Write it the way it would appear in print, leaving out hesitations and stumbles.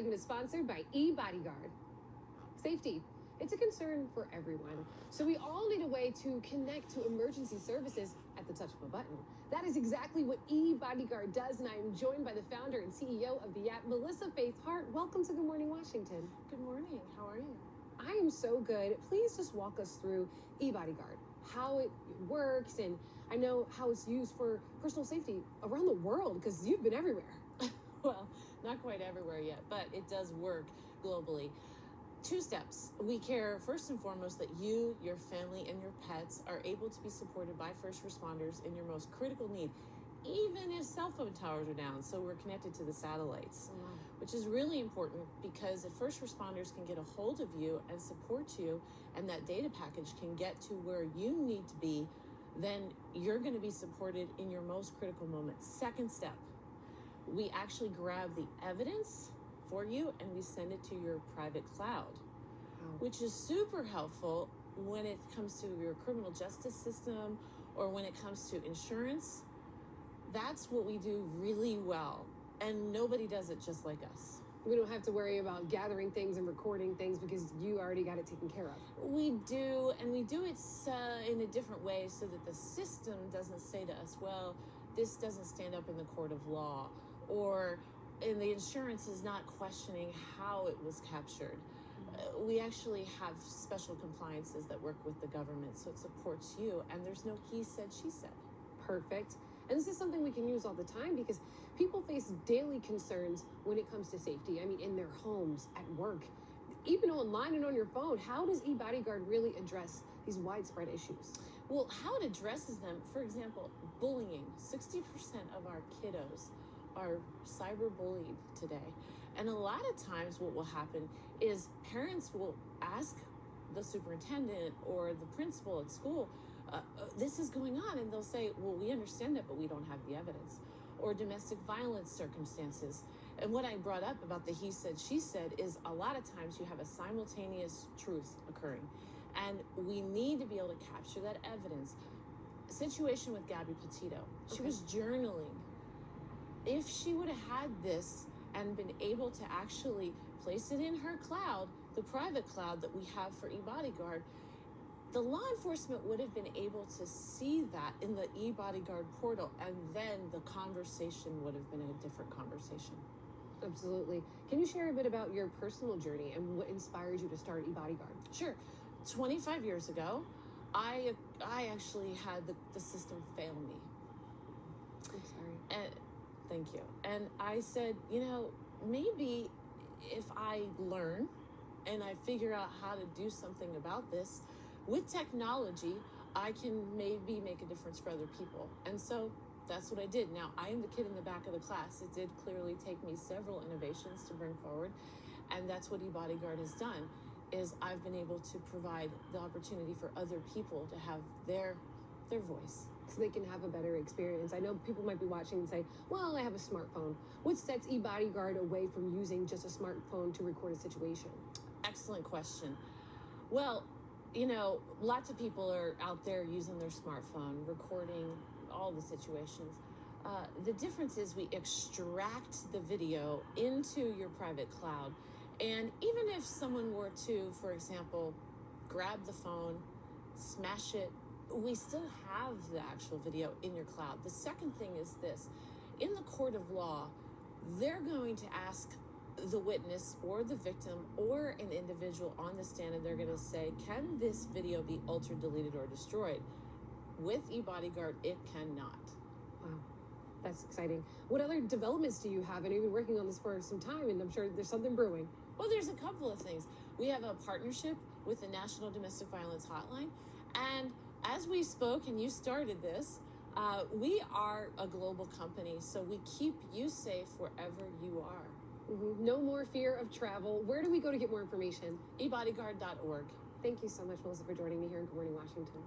Is sponsored by eBodyGuard. Safety. It's a concern for everyone. So we all need a way to connect to emergency services at the touch of a button. That is exactly what eBodyGuard does, and I am joined by the founder and CEO of the app, Melissa Faith Hart. Welcome to Good Morning Washington. Good morning. How are you? I am so good. Please just walk us through eBodyGuard, how it works, and I know how it's used for personal safety around the world because you've been everywhere. Well, not quite everywhere yet, but it does work globally. 2 steps. We care first and foremost that you, your family, and your pets are able to be supported by first responders in your most critical need, even if cell phone towers are down. So we're connected to the satellites, which is really important because if first responders can get a hold of you and support you, and that data package can get to where you need to be, then you're going to be supported in your most critical moment. Second step, we actually grab the evidence for you and we send it to your private cloud, which is super helpful when it comes to your criminal justice system or when it comes to insurance. That's what we do really well, and nobody does it just like us. We don't have to worry about gathering things and recording things because you already got it taken care of. We do, and we do it in a different way so that the system doesn't say to us, well, this doesn't stand up in the court of law, or and the insurance is not questioning how it was captured. We actually have special compliances that work with the government, so it supports you, and there's no he said, she said. Perfect. And this is something we can use all the time because people face daily concerns when it comes to safety. I mean, in their homes, at work, even online and on your phone. How does eBodyGuard really address these widespread issues? Well, how it addresses them, for example, bullying. 60% of our kiddos are cyberbullied today. And a lot of times what will happen is parents will ask the superintendent or the principal at school, this is going on, and they'll say, well, we understand that, but we don't have the evidence. Or domestic violence circumstances. And what I brought up about the he said, she said is a lot of times you have a simultaneous truth occurring, and we need to be able to capture that evidence. Situation with Gabby Petito, she was journaling. If she would have had this and been able to actually place it in her cloud, the private cloud that we have for eBodyGuard, the law enforcement would have been able to see that in the eBodyGuard portal, and then the conversation would have been a different conversation. Absolutely. Can you share a bit about your personal journey and what inspired you to start eBodyGuard? Sure. 25 years ago, I actually had the system fail me. I'm sorry. And thank you. And I said, maybe if I learn and I figure out how to do something about this, with technology, I can maybe make a difference for other people. And so that's what I did. Now, I am the kid in the back of the class. It did clearly take me several innovations to bring forward. And that's what eBodyGuard has done, is I've been able to provide the opportunity for other people to have their voice. So they can have a better experience. I know people might be watching and say, well, I have a smartphone. What sets eBodyGuard away from using just a smartphone to record a situation? Excellent question. Well, lots of people are out there using their smartphone, recording all the situations. The difference is we extract the video into your private cloud. And even if someone were to, for example, grab the phone, smash it, we still have the actual video in your cloud. The second thing is this. In the court of law, they're going to ask the witness or the victim or an individual on the stand, and they're going to say, can this video be altered, deleted, or destroyed? With eBodyGuard, it cannot. Wow, that's exciting. What other developments do you have? And you've been working on this for some time, and I'm sure there's something brewing. Well, there's a couple of things. We have a partnership with the National Domestic Violence Hotline, and as we spoke and you started this, we are a global company, so we keep you safe wherever you are. No more fear of travel. Where do we go to get more information? eBodyguard.org. Thank you so much, Melissa, for joining me here in Good Morning Washington.